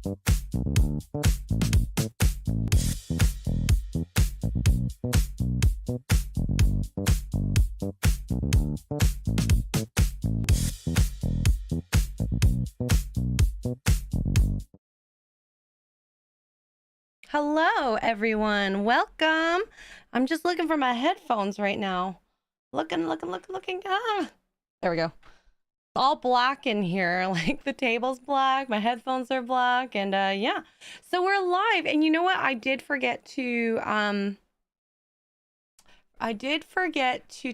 Hello, everyone. Welcome. I'm just looking for my headphones right now. Looking. Ah, there we go. It's all black in here. Like the table's black, my headphones are black, and yeah. So we're live, and you know what? I did forget to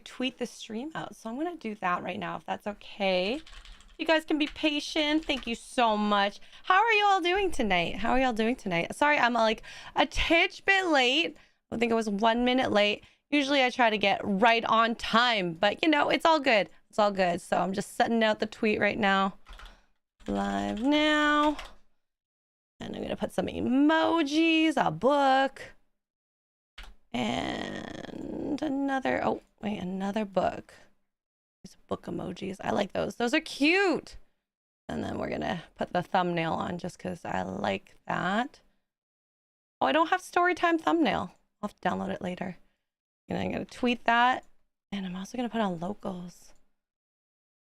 tweet the stream out, so I'm gonna do that right now, if that's okay. You guys can be patient. Thank you so much. How are you all doing tonight? Sorry, I'm like a titch bit late. I think it was 1 minute late. Usually I try to get right on time, but you know, it's all good. It's all good. So I'm just setting out the tweet right now. Live now. And I'm going to put some emojis, a book. And another book. Book emojis. I like those. Those are cute. And then we're gonna put the thumbnail on just because I like that. Oh, I don't have Storytime thumbnail. I'll have to download it later. And I'm gonna tweet that. And I'm also gonna put on locals.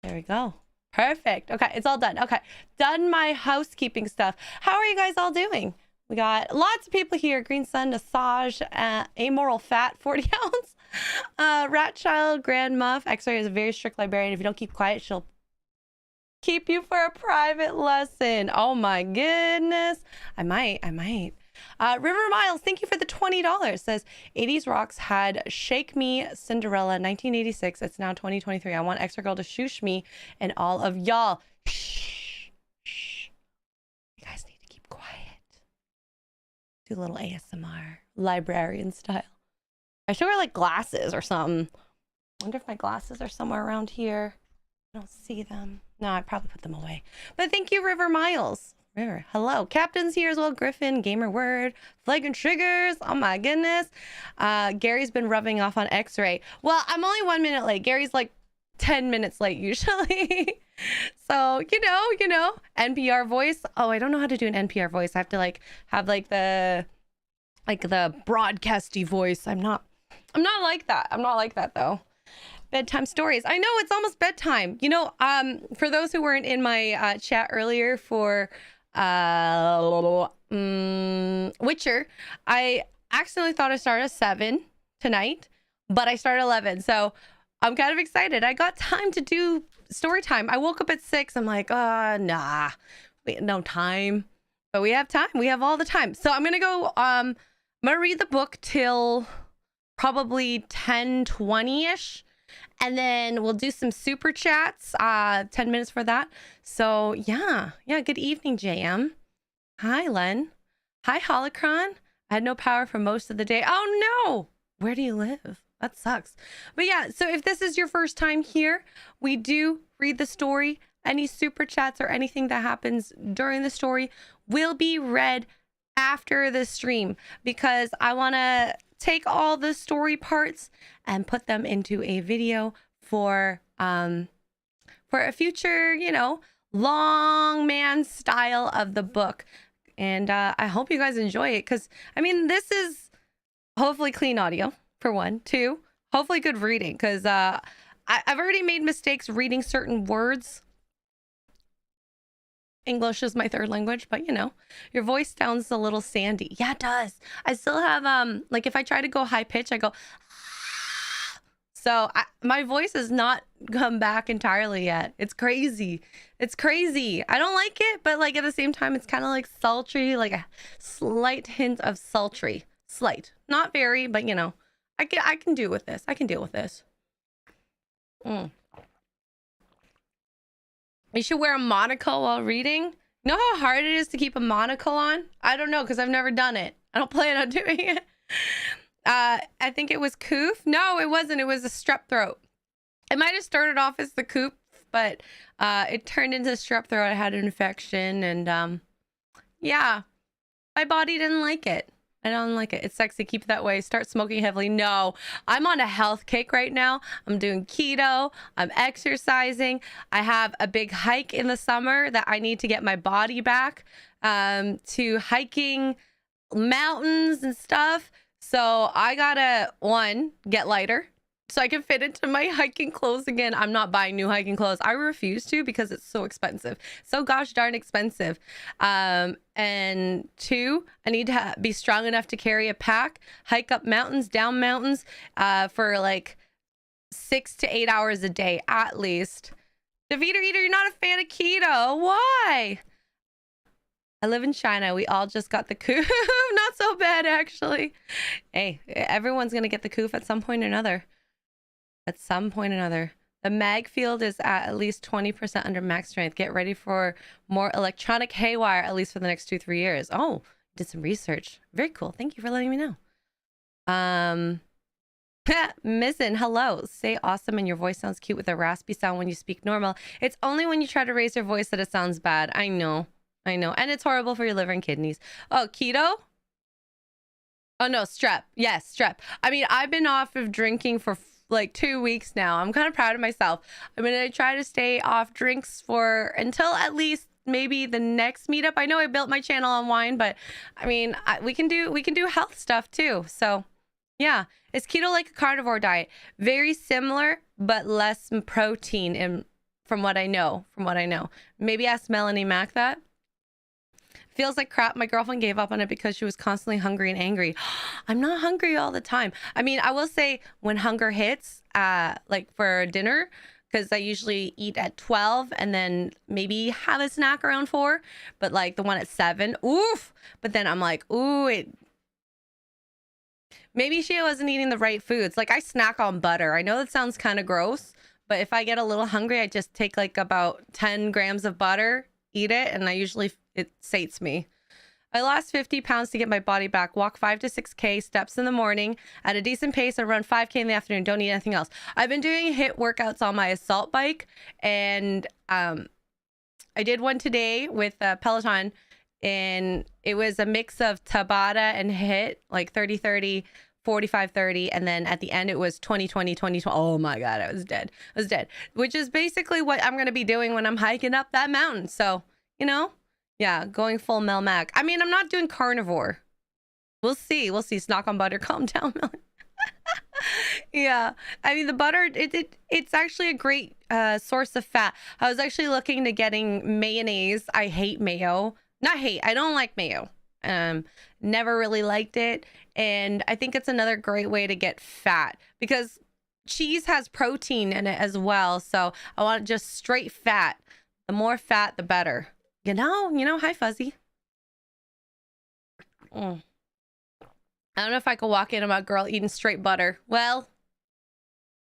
There we go. Perfect. Okay, it's all done. Okay, done my housekeeping stuff. How are you guys all doing? We got lots of people here. Green Sun, Asajj, Amoral Fat, 40 ounce. Rat Child, Grand Muff. Xray is a very strict librarian. If you don't keep quiet, she'll keep you for a private lesson. Oh my goodness. I might. River Miles, thank you for the $20. Says 80s Rocks had Shake Me Cinderella 1986. It's now 2023. I want Xray Girl to shoosh me and all of y'all. Shh. You guys need to keep quiet. Do a little ASMR, librarian style. I should wear like glasses or something. Wonder if my glasses are somewhere around here. I don't see them. No, I probably put them away. But thank you, River Miles. River, hello. Captain's here as well. Griffin, Gamer Word, Flagrant Triggers. Oh my goodness. Gary's been rubbing off on Xray. Well, I'm only 1 minute late. Gary's like 10 minutes late usually. So, you know, NPR voice. Oh, I don't know how to do an NPR voice. I have to like have like the broadcasty voice. I'm not like that. I'm not like that though. Bedtime stories. I know it's almost bedtime. You know, for those who weren't in my chat earlier for Witcher, I accidentally thought I started at 7 tonight, but I started 11. So I'm kind of excited. I got time to do story time. I woke up at 6. I'm like, nah, wait, no time. But we have time. We have all the time. So I'm gonna go. I'm gonna read the book till probably 10:20ish, and then we'll do some super chats. 10 minutes for that. So yeah. Good evening, JM. Hi, Len. Hi, Holocron. I had no power for most of the day. Oh no! Where do you live? That sucks. But yeah, so if this is your first time here, we do read the story. Any super chats or anything that happens during the story will be read after the stream, because I want to take all the story parts and put them into a video for a future, you know, long man style of the book. And I hope you guys enjoy it, because I mean, this is hopefully clean audio for 1, 2, hopefully good reading, because I've already made mistakes reading certain words. English is my third language, but you know, your voice sounds a little sandy. Yeah, it does. I still have like if I try to go high pitch, I go so my voice has not come back entirely yet. It's crazy. I don't like it, but like at the same time, it's kind of like sultry, like a slight hint of sultry. Slight, not very, but you know, I can deal with this. You should wear a monocle while reading. You know how hard it is to keep a monocle on? I don't know, because I've never done it. I don't plan on doing it. I think it was coof. No, it wasn't. It was a strep throat. It might have started off as the coof, but it turned into strep throat. I had an infection, and yeah, my body didn't like it. I don't like it. It's sexy. Keep it that way. Start smoking heavily. No, I'm on a health kick right now. I'm doing keto. I'm exercising. I have a big hike in the summer that I need to get my body back. to hiking mountains and stuff. So I gotta, one, get lighter so I can fit into my hiking clothes again. I'm not buying new hiking clothes. I refuse to because it's so expensive. So gosh darn expensive. And two, I need to be strong enough to carry a pack, hike up mountains, down mountains, for like 6 to 8 hours a day at least. Devita Eater, you're not a fan of keto. Why? I live in China. We all just got the coof. Not so bad, actually. Hey, everyone's going to get the coof at some point or another. At some point or another. The mag field is at least 20% under max strength. Get ready for more electronic haywire, at least for the next 2-3 years. Oh, did some research. Very cool. Thank you for letting me know. Missing, hello. Say awesome and your voice sounds cute with a raspy sound when you speak normal. It's only when you try to raise your voice that it sounds bad. I know. And it's horrible for your liver and kidneys. Oh, keto? Oh, no, strep. Yes, strep. I mean, I've been off of drinking for like 2 weeks now. I'm kind of proud of myself. I'm going to try to stay off drinks for until at least maybe the next meetup. I know I built my channel on wine, but I mean, we can do health stuff too. So yeah, is keto like a carnivore diet? Very similar, but less protein from what I know. Maybe ask Melanie Mac that. Feels like crap. My girlfriend gave up on it because she was constantly hungry and angry. I'm not hungry all the time. I mean, I will say when hunger hits, like for dinner, because I usually eat at 12 and then maybe have a snack around 4, but like the one at 7, oof. But then I'm like, ooh, maybe she wasn't eating the right foods. Like I snack on butter. I know that sounds kind of gross, but if I get a little hungry, I just take like about 10 grams of butter, eat it, and it sates me. I lost 50 pounds to get my body back. Walk 5 to 6K steps in the morning at a decent pace and run 5K in the afternoon. Don't eat anything else. I've been doing HIIT workouts on my assault bike, and I did one today with Peloton, and it was a mix of Tabata and HIIT, like 30-30, 45-30, and then at the end it was 20-20, 20-20. Oh my God, I was dead. Which is basically what I'm going to be doing when I'm hiking up that mountain. So, yeah, going full Mel Mac. I mean, I'm not doing carnivore. We'll see. Snack on butter. Calm down, Mel. Yeah. I mean, the butter, it's actually a great source of fat. I was actually looking to getting mayonnaise. I hate mayo. Not hate. I don't like mayo. Never really liked it. And I think it's another great way to get fat because cheese has protein in it as well. So I want just straight fat. The more fat, the better. Hi, Fuzzy. I don't know if I could walk in about girl eating straight butter. Well,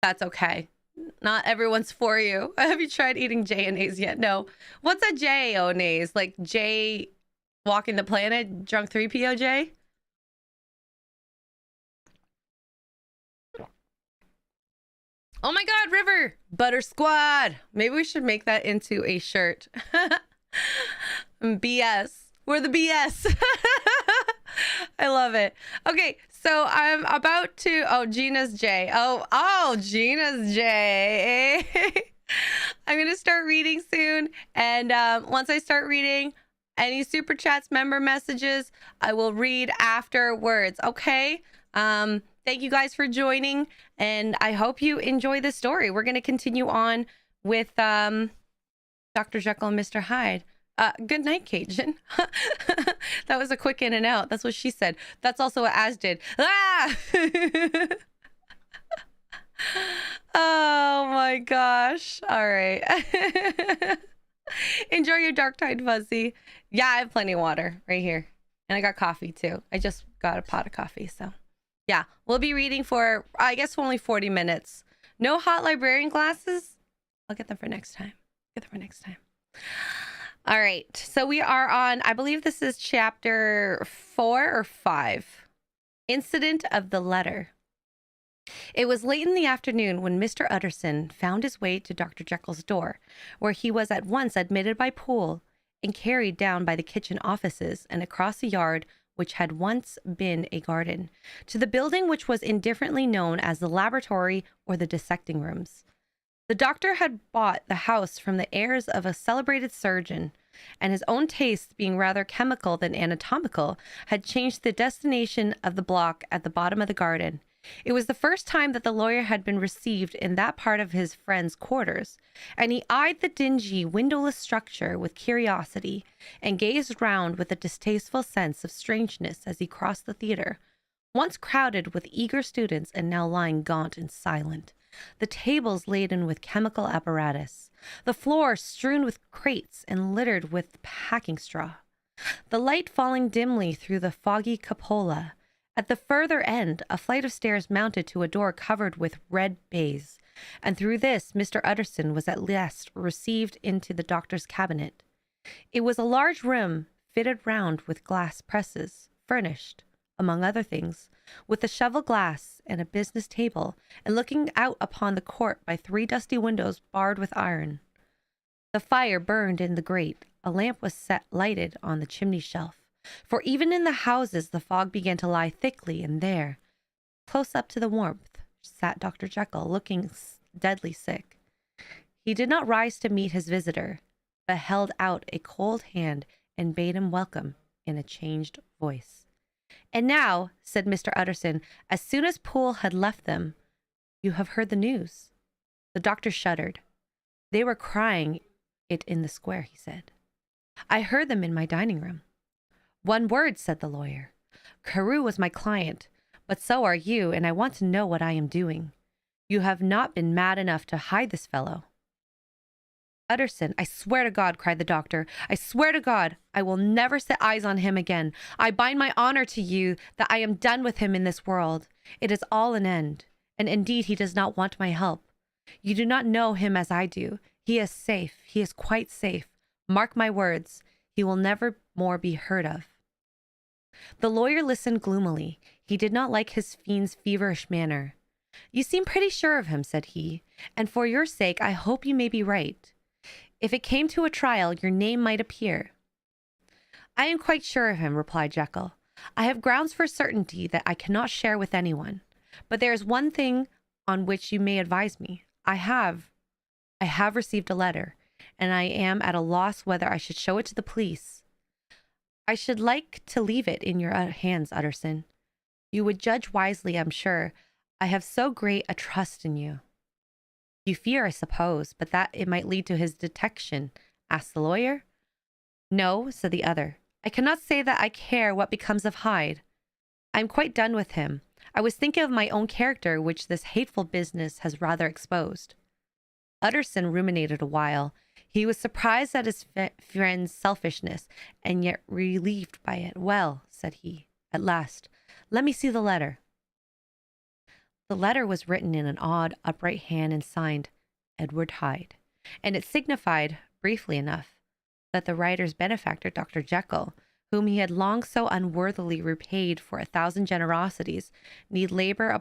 that's okay. Not everyone's for you. Have you tried eating J&A's yet? No. What's a J-O-Nays? Like J walking the planet? Drunk 3POJ? Oh my God, River! Butter Squad! Maybe we should make that into a shirt. BS. We're the BS. I love it. Okay, so I'm about to... Oh, Gina's J. Oh, Gina's J. I'm going to start reading soon. And once I start reading any super chats, member messages, I will read afterwards. Okay? Thank you guys for joining. And I hope you enjoy the story. We're going to continue on with Dr. Jekyll and Mr. Hyde. Good night, Cajun. That was a quick in and out. That's what she said. That's also what Az did. Ah! Oh my gosh. All right. Enjoy your dark tide, Fuzzy. Yeah, I have plenty of water right here. And I got coffee too. I just got a pot of coffee. So yeah, we'll be reading for, I guess, only 40 minutes. No hot librarian glasses? I'll get them for next time. All right, so we are on, I believe this is chapter 4 or 5. Incident of the letter. It was late in the afternoon when Mr. Utterson found his way to Dr. Jekyll's door, where he was at once admitted by Poole and carried down by the kitchen offices and across a yard which had once been a garden, to the building which was indifferently known as the laboratory or the dissecting rooms. The doctor had bought the house from the heirs of a celebrated surgeon. and his own tastes, being rather chemical than anatomical, had changed the destination of the block at the bottom of the garden. It was the first time that the lawyer had been received in that part of his friend's quarters, and he eyed the dingy, windowless structure with curiosity, and gazed round with a distasteful sense of strangeness as he crossed the theater, once crowded with eager students and now lying gaunt and silent, the tables laden with chemical apparatus, the floor strewn with crates and littered with packing straw, the light falling dimly through the foggy cupola. At the further end, a flight of stairs mounted to a door covered with red baize, and through this Mr. Utterson was at last received into the doctor's cabinet. It was a large room fitted round with glass presses, furnished, among other things, with a shovel glass and a business table, and looking out upon the court by 3 dusty windows barred with iron. The fire burned in the grate. A lamp was set lighted on the chimney shelf. For even in the houses the fog began to lie thickly, and there, close up to the warmth, sat Dr. Jekyll, looking deadly sick. He did not rise to meet his visitor, but held out a cold hand and bade him welcome in a changed voice. "And now," said Mr. Utterson, as soon as Poole had left them, "you have heard the news." The doctor shuddered. "They were crying it in the square," he said. "I heard them in my dining room." "One word," said the lawyer. "Carew was my client, but so are you, and I want to know what I am doing. You have not been mad enough to hide this fellow." "Utterson, I swear to God," cried the doctor, "I swear to God, I will never set eyes on him again. I bind my honor to you that I am done with him in this world. It is all an end, and indeed he does not want my help. You do not know him as I do. He is safe. He is quite safe. Mark my words. He will never more be heard of." The lawyer listened gloomily. He did not like his fiend's feverish manner. "You seem pretty sure of him," said he, "and for your sake I hope you may be right. If it came to a trial, your name might appear." "I am quite sure of him," replied Jekyll. "I have grounds for certainty that I cannot share with anyone. But there is one thing on which you may advise me. I have received a letter, and I am at a loss whether I should show it to the police. I should like to leave it in your hands, Utterson. You would judge wisely, I'm sure. I have so great a trust in you." "You fear, I suppose, but that it might lead to his detection?" asked the lawyer. "No," said the other. "I cannot say that I care what becomes of Hyde. I am quite done with him. I was thinking of my own character, which this hateful business has rather exposed." Utterson ruminated a while. He was surprised at his friend's selfishness, and yet relieved by it. "Well," said he, at last, "let me see the letter." The letter was written in an odd, upright hand and signed Edward Hyde, and it signified, briefly enough, that the writer's benefactor, Dr. Jekyll, whom he had long so unworthily repaid for 1,000 generosities, need labor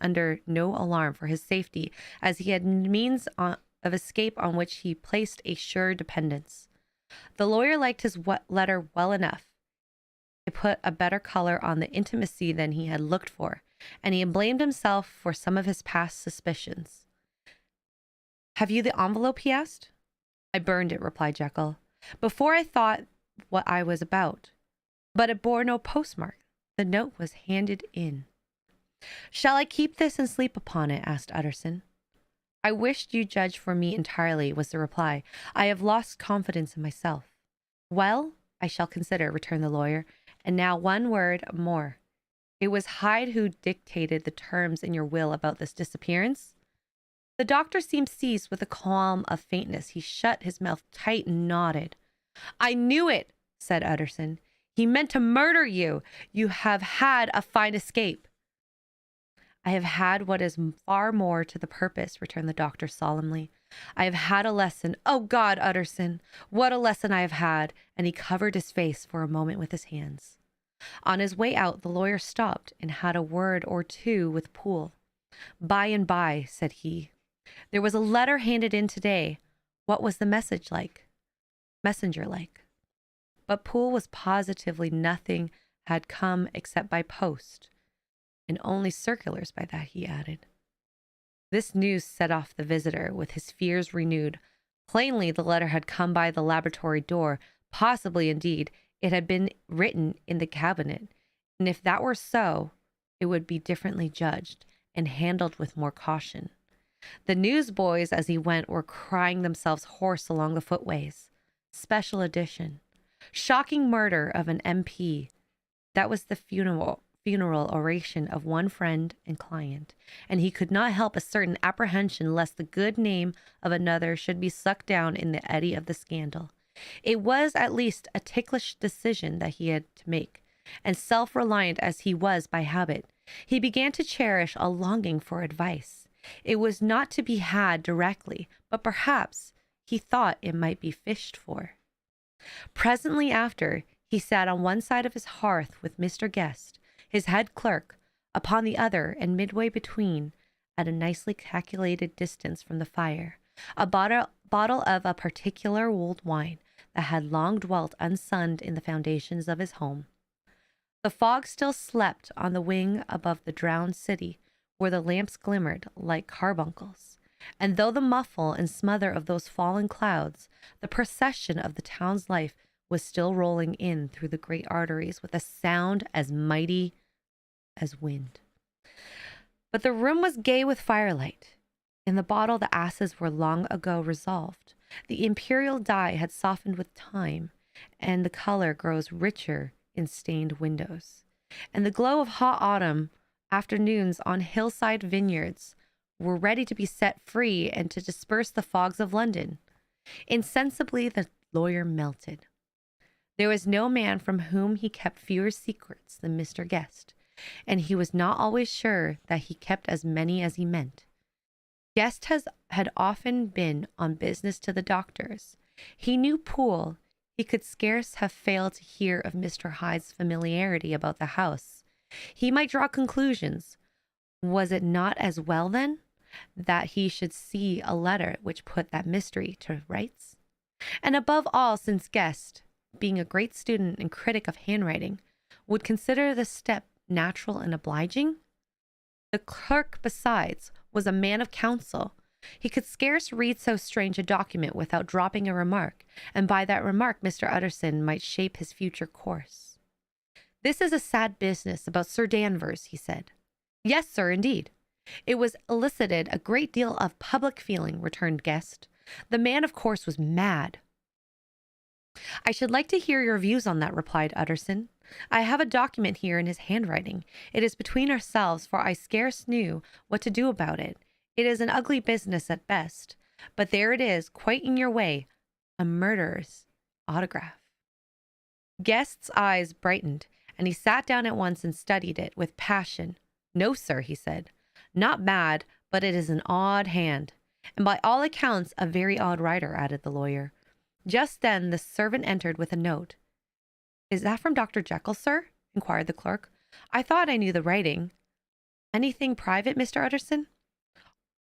under no alarm for his safety, as he had means of escape on which he placed a sure dependence. The lawyer liked his letter well enough. It put a better color on the intimacy than he had looked for, and he blamed himself for some of his past suspicions. "Have you the envelope?" he asked. "I burned it," replied Jekyll, "before I thought what I was about. But it bore no postmark. The note was handed in." "Shall I keep this and sleep upon it?" asked Utterson. "I wished you judge for me entirely," was the reply. "I have lost confidence in myself." "Well, I shall consider," returned the lawyer. "And now one word more. It was Hyde who dictated the terms in your will about this disappearance?" The doctor seemed seized with a qualm of faintness. He shut his mouth tight and nodded. "I knew it," said Utterson. "He meant to murder you. You have had a fine escape." "I have had what is far more to the purpose," returned the doctor solemnly. "I have had a lesson. Oh God, Utterson, what a lesson I have had!" And he covered his face for a moment with his hands. On his way out, the lawyer stopped and had a word or two with Poole. "By and by," said he, "there was a letter handed in today. What was the messenger like?" But Poole was positively nothing had come except by post, and only circulars by that, he added. This news set off the visitor with his fears renewed. Plainly the letter had come by the laboratory door, Possibly, indeed, it had been written in the cabinet, and if that were so, it would be differently judged and handled with more caution. The newsboys, as he went, were crying themselves hoarse along the footways. Special edition. Shocking murder of an MP. That was the funeral oration of one friend and client, and he could not help a certain apprehension lest the good name of another should be sucked down in the eddy of the scandal. It was at least a ticklish decision that he had to make, and self-reliant as he was by habit, he began to cherish a longing for advice. It was not to be had directly, but perhaps he thought it might be fished for. Presently after, he sat on one side of his hearth with Mr. Guest, his head clerk, upon the other, and midway between, at a nicely calculated distance from the fire, a bottle of a particular old wine that had long dwelt unsunned in the foundations of his home. The fog still slept on the wing above the drowned city, where the lamps glimmered like carbuncles, and though the muffle and smother of those fallen clouds, the procession of the town's life was still rolling in through the great arteries with a sound as mighty as wind. But the room was gay with firelight. In the bottle the asses were long ago resolved. The imperial dye had softened with time, and the color grows richer in stained windows. And the glow of hot autumn afternoons on hillside vineyards were ready to be set free and to disperse the fogs of London. Insensibly the lawyer melted. There was no man from whom he kept fewer secrets than Mr. Guest, and he was not always sure that he kept as many as he meant. Guest had often been on business to the doctor's. He knew Poole. He could scarce have failed to hear of Mr. Hyde's familiarity about the house. He might draw conclusions. Was it not as well, then, that he should see a letter which put that mystery to rights? And above all, since Guest, being a great student and critic of handwriting, would consider the step natural and obliging? The clerk, besides, was a man of counsel. He could scarce read so strange a document without dropping a remark, and by that remark Mr. Utterson might shape his future course. "This is a sad business about Sir Danvers," he said. "Yes, sir, indeed. It was elicited a great deal of public feeling," returned Guest. "The man, of course, was mad." "I should like to hear your views on that," replied Utterson. "I have a document here in his handwriting. It is between ourselves, for I scarce knew what to do about it. It is an ugly business at best, but there it is, quite in your way, a murderer's autograph." Guest's eyes brightened, and he sat down at once and studied it with passion. "No, sir," he said, "not bad, but it is an odd hand, and by all accounts a very odd writer," added the lawyer. Just then the servant entered with a note. "Is that from Dr. Jekyll, sir?" inquired the clerk. "I thought I knew the writing." "Anything private, Mr. Utterson?"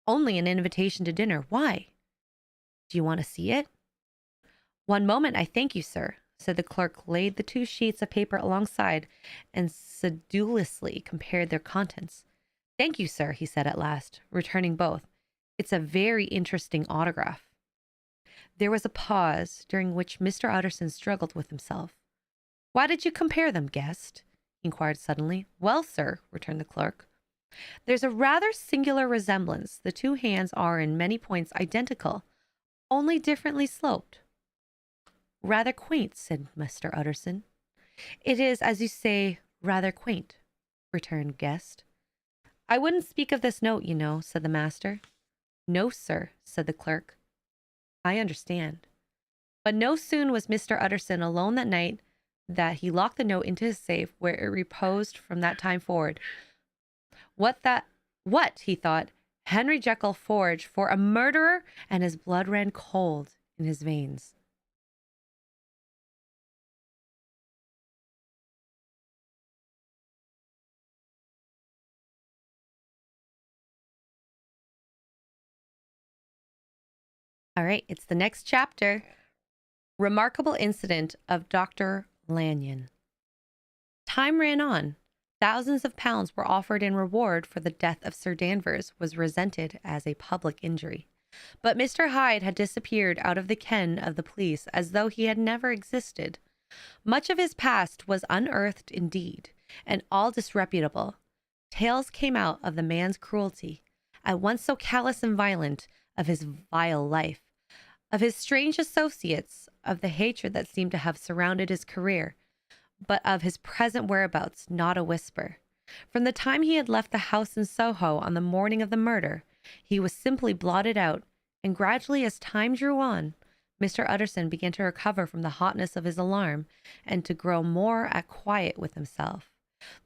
"Only an invitation to dinner. Why?" "Do you want to see it?" "One moment, I thank you, sir," said the clerk, laid the two sheets of paper alongside, and sedulously compared their contents. "Thank you, sir," he said at last, returning both. "It's a very interesting autograph." There was a pause, during which Mr. Utterson struggled with himself. "Why did you compare them, Guest?" he inquired suddenly. "Well, sir," returned the clerk, "there's a rather singular resemblance. The two hands are in many points identical, only differently sloped." "Rather quaint," said Mr. Utterson. "It is, as you say, rather quaint," returned Guest. "I wouldn't speak of this note, you know," said the master. "No, sir," said the clerk. "I understand." But no sooner was Mr. Utterson alone that night that he locked the note into his safe, where it reposed from that time forward. What, he thought, Henry Jekyll forged for a murderer, and his blood ran cold in his veins. All right, it's the next chapter. Remarkable incident of Dr. Lanyon. Time ran on. Thousands of pounds were offered in reward for the death of Sir Danvers was resented as a public injury. But Mr. Hyde had disappeared out of the ken of the police as though he had never existed. Much of his past was unearthed indeed, and all disreputable. Tales came out of the man's cruelty, at once so callous and violent, of his vile life, of his strange associates, of the hatred that seemed to have surrounded his career, but of his present whereabouts not a whisper. From the time he had left the house in Soho on the morning of the murder, he was simply blotted out, and gradually as time drew on, Mr. Utterson began to recover from the hotness of his alarm and to grow more at quiet with himself.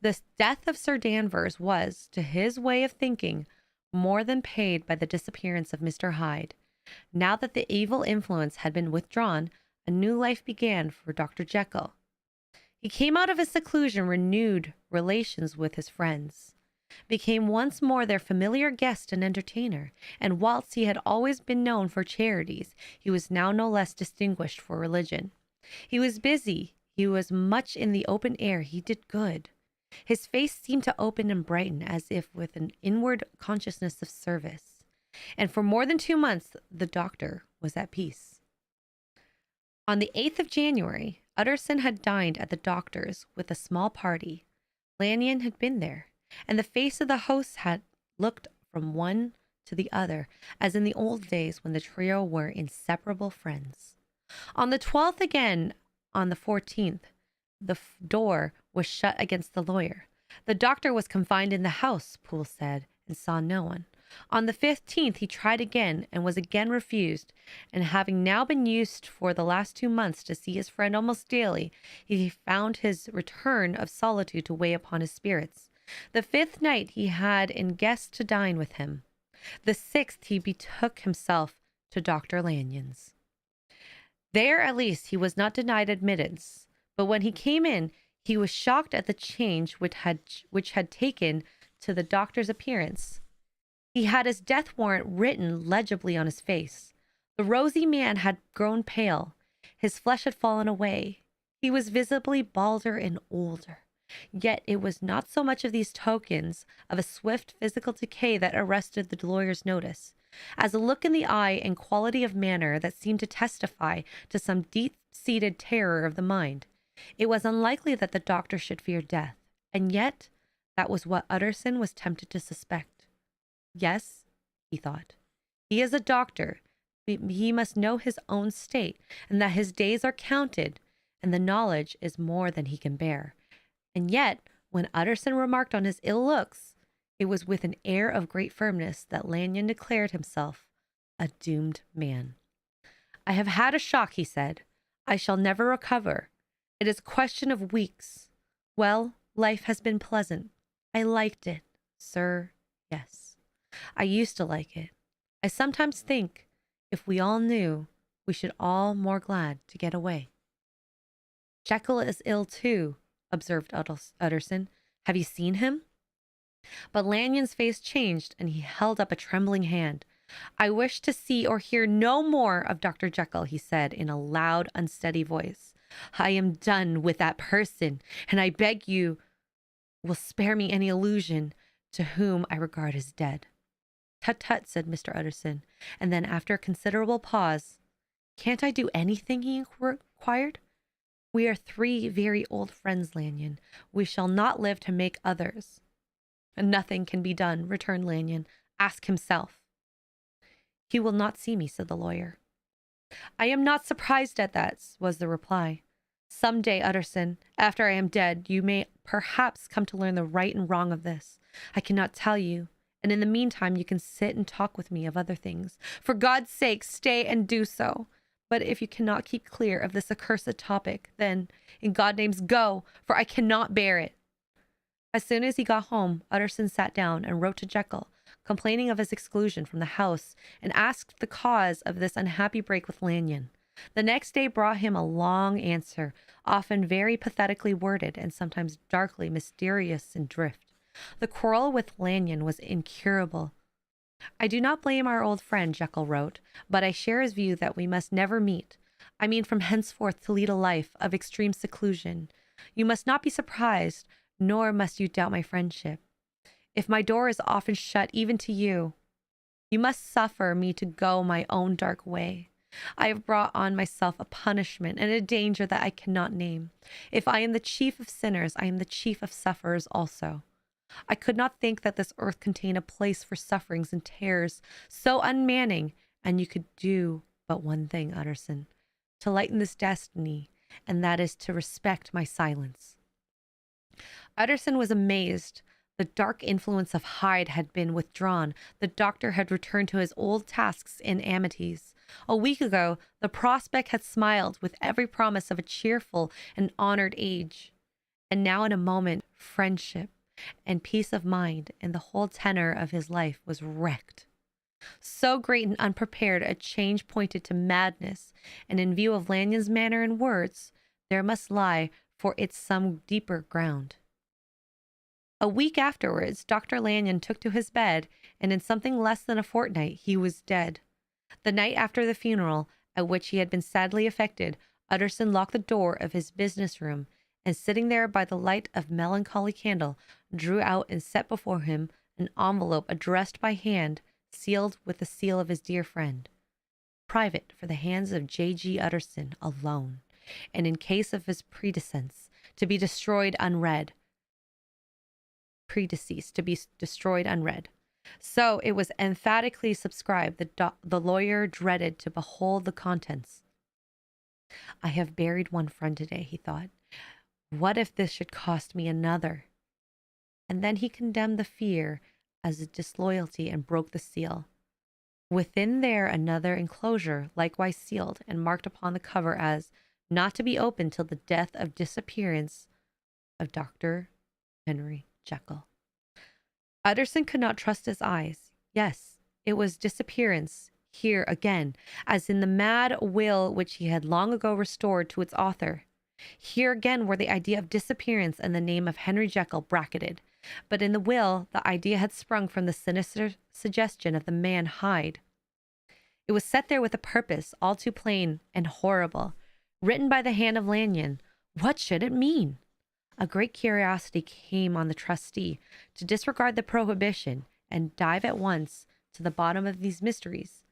The death of Sir Danvers was, to his way of thinking, more than paid by the disappearance of Mr. Hyde. Now that the evil influence had been withdrawn, a new life began for Dr. Jekyll. He came out of his seclusion, renewed relations with his friends, became once more their familiar guest and entertainer, and whilst he had always been known for charities, he was now no less distinguished for religion. He was busy, he was much in the open air, he did good. His face seemed to open and brighten as if with an inward consciousness of service. And for more than 2 months, the doctor was at peace. On the 8th of January, Utterson had dined at the doctor's with a small party. Lanyon had been there, and the face of the host had looked from one to the other, as in the old days when the trio were inseparable friends. On the 12th again, on the 14th, the door was shut against the lawyer. The doctor was confined in the house, Poole said, and saw no one. On the 15th, he tried again and was again refused, and having now been used for the last 2 months to see his friend almost daily, he found his return of solitude to weigh upon his spirits. The 5th night he had in guests to dine with him. The 6th he betook himself to Dr. Lanyon's. There at least he was not denied admittance, but when he came in, he was shocked at the change which had taken to the doctor's appearance. He had his death warrant written legibly on his face. The rosy man had grown pale. His flesh had fallen away. He was visibly balder and older. Yet it was not so much of these tokens of a swift physical decay that arrested the lawyer's notice, as a look in the eye and quality of manner that seemed to testify to some deep-seated terror of the mind. It was unlikely that the doctor should fear death, and yet that was what Utterson was tempted to suspect. Yes, he thought, he is a doctor. He must know his own state, and that his days are counted, and the knowledge is more than he can bear. And yet, when Utterson remarked on his ill looks, it was with an air of great firmness that Lanyon declared himself a doomed man. I have had a shock, he said. I shall never recover. It is a question of weeks. Well, life has been pleasant. I liked it, sir, yes. I used to like it. I sometimes think, if we all knew, we should all more glad to get away. Jekyll is ill too, observed Utterson. Have you seen him? But Lanyon's face changed, and he held up a trembling hand. I wish to see or hear no more of Dr. Jekyll, he said in a loud, unsteady voice. I am done with that person, and I beg you will spare me any allusion to whom I regard as dead. Tut, tut, said Mr. Utterson, and then after a considerable pause, can't I do anything, he inquired. We are 3 very old friends, Lanyon. We shall not live to make others. Nothing can be done, returned Lanyon. Ask himself. He will not see me, said the lawyer. I am not surprised at that, was the reply. Some day, Utterson, after I am dead, you may perhaps come to learn the right and wrong of this. I cannot tell you, and in the meantime you can sit and talk with me of other things. For God's sake, stay and do so. But if you cannot keep clear of this accursed topic, then, in God's name, go, for I cannot bear it. As soon as he got home, Utterson sat down and wrote to Jekyll, complaining of his exclusion from the house, and asked the cause of this unhappy break with Lanyon. The next day brought him a long answer, often very pathetically worded, and sometimes darkly mysterious in drift. The quarrel with Lanyon was incurable. I do not blame our old friend, Jekyll wrote, but I share his view that we must never meet. I mean from henceforth to lead a life of extreme seclusion. You must not be surprised, nor must you doubt my friendship. If my door is often shut even to you, You must suffer me to go my own dark way. I have brought on myself a punishment and a danger that I cannot name. If I am the chief of sinners, I am the chief of sufferers also. I could not think that this earth contained a place for sufferings and terrors so unmanning, and you could do but one thing, Utterson, to lighten this destiny, and that is to respect my silence. Utterson was amazed. The dark influence of Hyde had been withdrawn. The doctor had returned to his old tasks in amities. A week ago, the prospect had smiled with every promise of a cheerful and honored age. And now in a moment, friendship and peace of mind and the whole tenor of his life was wrecked. So great and unprepared a change pointed to madness, and in view of Lanyon's manner and words, there must lie for it some deeper ground. A week afterwards, Dr. Lanyon took to his bed, and in something less than a fortnight, he was dead. The night after the funeral, at which he had been sadly affected, Utterson locked the door of his business room, and sitting there by the light of melancholy candle, drew out and set before him an envelope addressed by hand, sealed with the seal of his dear friend. Private for the hands of J.G. Utterson alone, and in case of his predeceased, to be destroyed unread. So it was emphatically subscribed. The lawyer dreaded to behold the contents. I have buried one friend today, he thought. What if this should cost me another? And then he condemned the fear as a disloyalty and broke the seal. Within there another enclosure, likewise sealed and marked upon the cover as not to be opened till the death of disappearance of Dr. Henry Jekyll. Utterson could not trust his eyes. Yes, it was disappearance, here again, as in the mad will which he had long ago restored to its author. Here again were the idea of disappearance and the name of Henry Jekyll bracketed. But in the will, the idea had sprung from the sinister suggestion of the man Hyde. It was set there with a purpose, all too plain and horrible, written by the hand of Lanyon. What should it mean? A great curiosity came on the trustee to disregard the prohibition and dive at once to the bottom of these mysteries.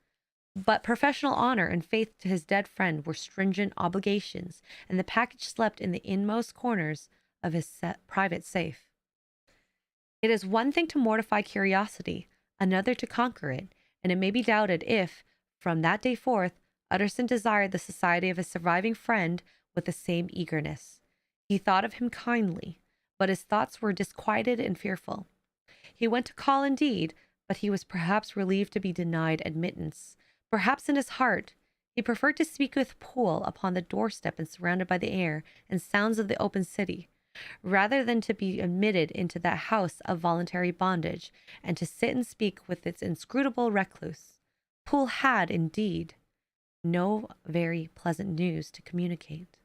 But professional honor and faith to his dead friend were stringent obligations, and the package slept in the inmost corners of his private safe. It is one thing to mortify curiosity, another to conquer it, and it may be doubted if, from that day forth, Utterson desired the society of his surviving friend with the same eagerness. He thought of him kindly, but his thoughts were disquieted and fearful. He went to call indeed, but he was perhaps relieved to be denied admittance. Perhaps in his heart he preferred to speak with Poole upon the doorstep and surrounded by the air and sounds of the open city, rather than to be admitted into that house of voluntary bondage, and to sit and speak with its inscrutable recluse. Poole had, indeed, no very pleasant news to communicate.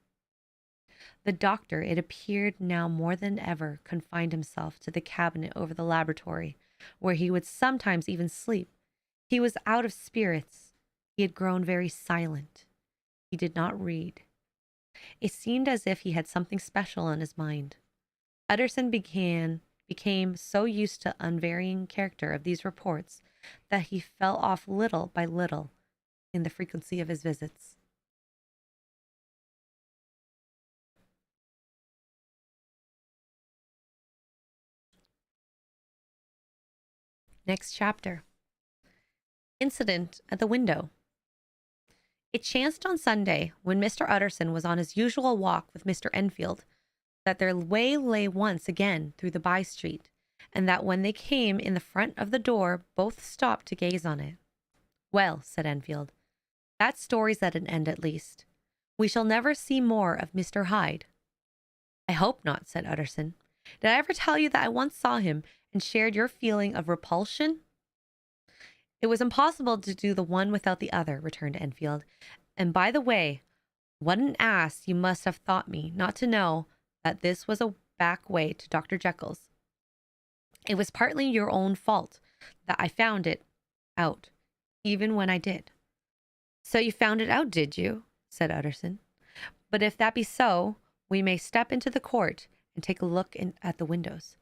The doctor, it appeared now more than ever, confined himself to the cabinet over the laboratory, where he would sometimes even sleep. He was out of spirits. He had grown very silent. He did not read. It seemed as if he had something special on his mind. Utterson became so used to unvarying character of these reports that he fell off little by little in the frequency of his visits. Next chapter. Incident at the window. It chanced on Sunday, when Mr. Utterson was on his usual walk with Mr. Enfield, that their way lay once again through the by-street, and that when they came in the front of the door, both stopped to gaze on it. Well, said Enfield, that story's at an end at least. We shall never see more of Mr. Hyde. I hope not, said Utterson. Did I ever tell you that I once saw him and shared your feeling of repulsion? It was impossible to do the one without the other, returned Enfield. And by the way, what an ass you must have thought me not to know that this was a back way to Dr. Jekyll's. It was partly your own fault that I found it out, even when I did. So you found it out, did you? Said Utterson. But if that be so, we may step into the court and take a look at the windows.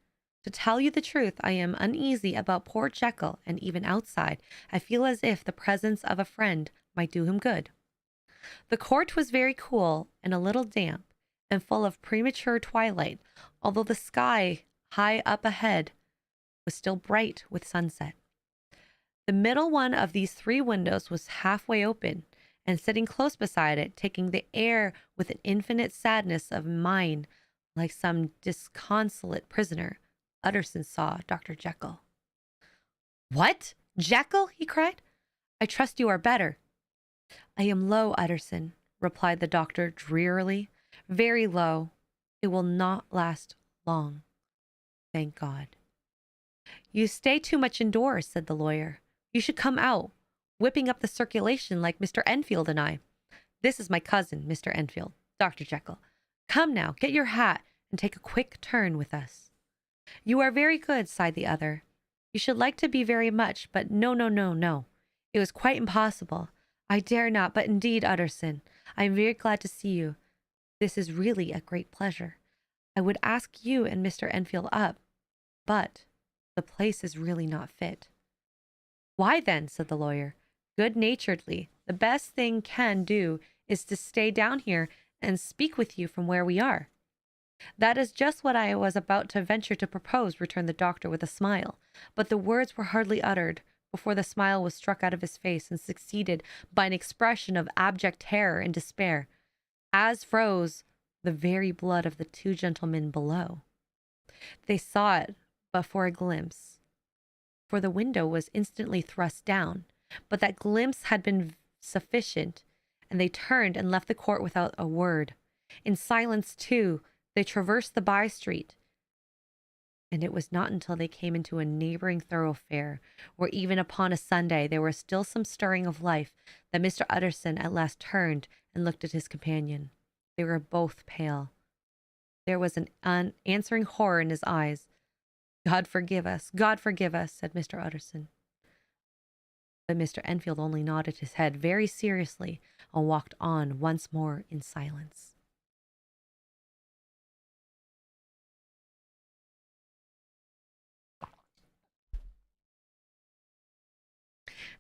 To tell you the truth, I am uneasy about poor Jekyll, and even outside, I feel as if the presence of a friend might do him good. The court was very cool and a little damp, and full of premature twilight, although the sky high up ahead was still bright with sunset. The middle one of these 3 windows was halfway open, and sitting close beside it, taking the air with an infinite sadness of mind, like some disconsolate prisoner, Utterson saw Dr. Jekyll. "What? Jekyll?" he cried. "I trust you are better." "I am low, Utterson," replied the doctor drearily. "Very low. It will not last long. Thank God." "You stay too much indoors," said the lawyer. "You should come out, whipping up the circulation like Mr. Enfield and I. This is my cousin, Mr. Enfield, Dr. Jekyll. Come now, get your hat and take a quick turn with us." "You are very good," sighed the other. "You should like to be very much, but no, no, no, no. It was quite impossible. I dare not, but indeed, Utterson, I am very glad to see you. This is really a great pleasure. I would ask you and Mr. Enfield up, but the place is really not fit." "Why then," said the lawyer, good-naturedly, "the best thing can do is to stay down here and speak with you from where we are." "That is just what I was about to venture to propose," returned the doctor with a smile, but the words were hardly uttered before the smile was struck out of his face and succeeded by an expression of abject terror and despair, as froze the very blood of the 2 gentlemen below. They saw it but for a glimpse, for the window was instantly thrust down, but that glimpse had been sufficient, and they turned and left the court without a word. In silence, too, they traversed the by-street, and it was not until they came into a neighboring thoroughfare, where even upon a Sunday there was still some stirring of life, that Mr. Utterson at last turned and looked at his companion. They were both pale. There was an unanswering horror in his eyes. God forgive us, said Mr. Utterson. But Mr. Enfield only nodded his head very seriously and walked on once more in silence.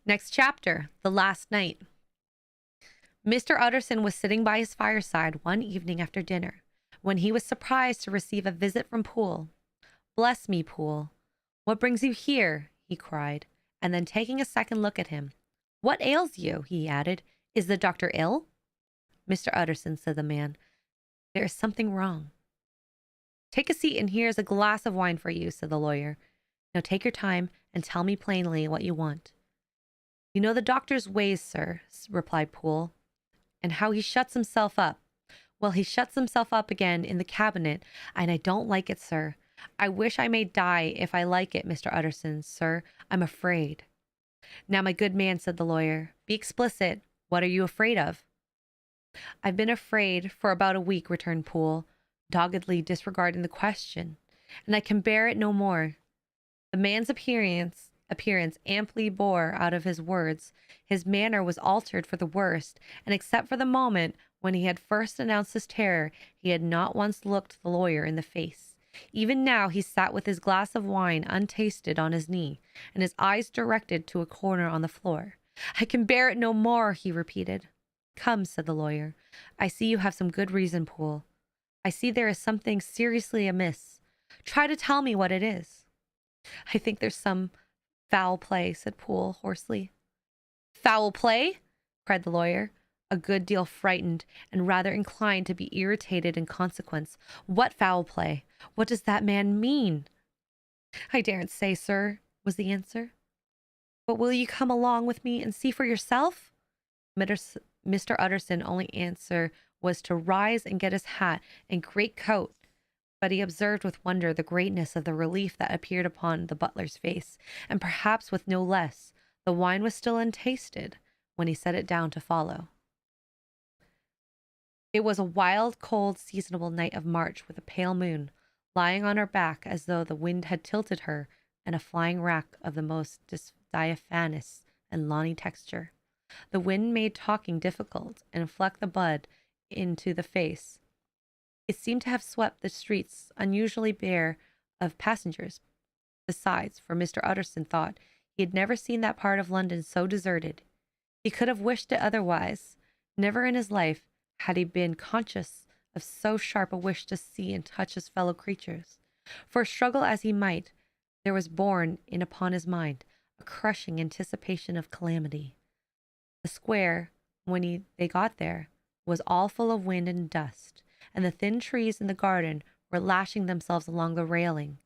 Next chapter, The Last Night. Mr. Utterson was sitting by his fireside one evening after dinner, when he was surprised to receive a visit from Poole. "Bless me, Poole, what brings you here?" he cried, and then taking a second look at him. "What ails you?" he added. "Is the doctor ill?" "Mr. Utterson," said the man, "there is something wrong." "Take a seat, and here is a glass of wine for you," said the lawyer. "Now take your time and tell me plainly what you want." "You know the doctor's ways, sir," replied Poole, "and how he shuts himself up. Well, he shuts himself up again in the cabinet, and I don't like it, sir. I wish I may die if I like it, Mr. Utterson, sir. I'm afraid." "Now, my good man," said the lawyer, "be explicit. What are you afraid of?" "I've been afraid for about a week," returned Poole, doggedly disregarding the question, "and I can bear it no more." The man's appearance amply bore out of his words. His manner was altered for the worst, and except for the moment when he had first announced his terror, he had not once looked the lawyer in the face. Even now he sat with his glass of wine untasted on his knee, and his eyes directed to a corner on the floor. "I can bear it no more," he repeated. "Come," said the lawyer, "I see you have some good reason, Poole. I see there is something seriously amiss. Try to tell me what it is." "I think there's some foul play," said Poole hoarsely. "Foul play?" cried the lawyer, a good deal frightened and rather inclined to be irritated in consequence. "What foul play? What does that man mean?" "I daren't say, sir," was the answer. "But will you come along with me and see for yourself?" Mr. Utterson's only answer was to rise and get his hat and great coat, but he observed with wonder the greatness of the relief that appeared upon the butler's face, and perhaps with no less. The wine was still untasted when he set it down to follow. It was a wild, cold, seasonable night of March, with a pale moon lying on her back as though the wind had tilted her, and a flying rack of the most diaphanous and lawny texture. The wind made talking difficult, and flecked the blood into the face. It seemed to have swept the streets unusually bare of passengers besides, for Mr. Utterson thought he had never seen that part of London so deserted. He could have wished it otherwise. Never in his life had he been conscious of so sharp a wish to see and touch his fellow creatures. For struggle as he might, there was borne in upon his mind a crushing anticipation of calamity. The square, when they got there, was all full of wind and dust, and the thin trees in the garden were lashing themselves along the railing.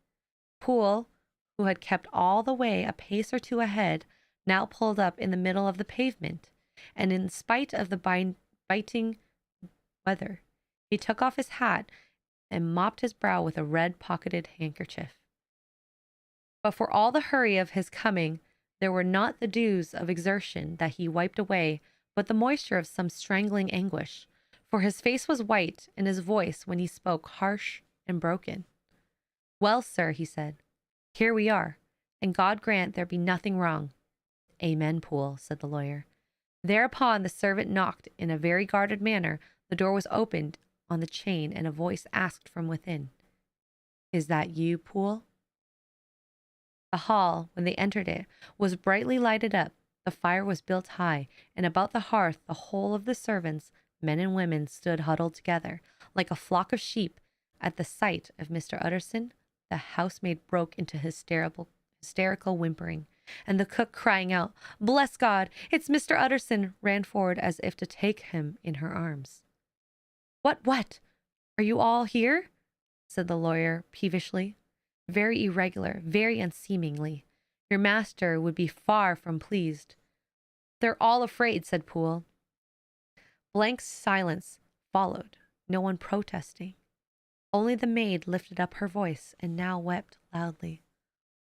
Poole, who had kept all the way a pace or two ahead, now pulled up in the middle of the pavement, and in spite of the biting weather, he took off his hat and mopped his brow with a red-pocketed handkerchief. But for all the hurry of his coming, there were not the dews of exertion that he wiped away, but the moisture of some strangling anguish, for his face was white, and his voice, when he spoke, harsh and broken. "Well, sir," he said, "here we are, and God grant there be nothing wrong." "Amen, Poole," said the lawyer. Thereupon the servant knocked in a very guarded manner. The door was opened on the chain, and a voice asked from within, "Is that you, Poole?" The hall, when they entered it, was brightly lighted up. The fire was built high, and about the hearth the whole of the servants, men and women, stood huddled together, like a flock of sheep. At the sight of Mr. Utterson, the housemaid broke into hysterical whimpering, and the cook, crying out, "Bless God, it's Mr. Utterson," ran forward as if to take him in her arms. What? Are you all here?" said the lawyer peevishly. "Very irregular, very unseemly. Your master would be far from pleased." "They're all afraid," said Poole. Blank silence followed, no one protesting. Only the maid lifted up her voice and now wept loudly.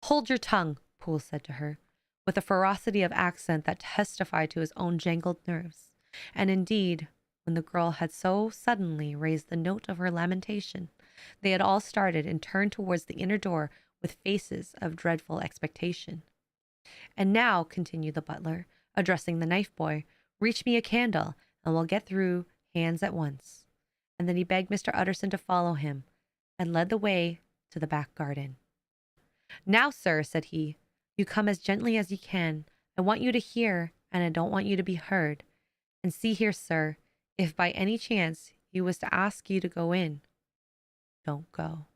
"Hold your tongue," Poole said to her, with a ferocity of accent that testified to his own jangled nerves. And indeed, when the girl had so suddenly raised the note of her lamentation, they had all started and turned towards the inner door with faces of dreadful expectation. "And now," continued the butler, addressing the knife boy, "reach me a candle, and we'll get through hands at once." And then he begged Mr. Utterson to follow him, and led the way to the back garden. "Now, sir," said he, "you come as gently as you can. I want you to hear, and I don't want you to be heard. And see here, sir, if by any chance he was to ask you to go in, don't go."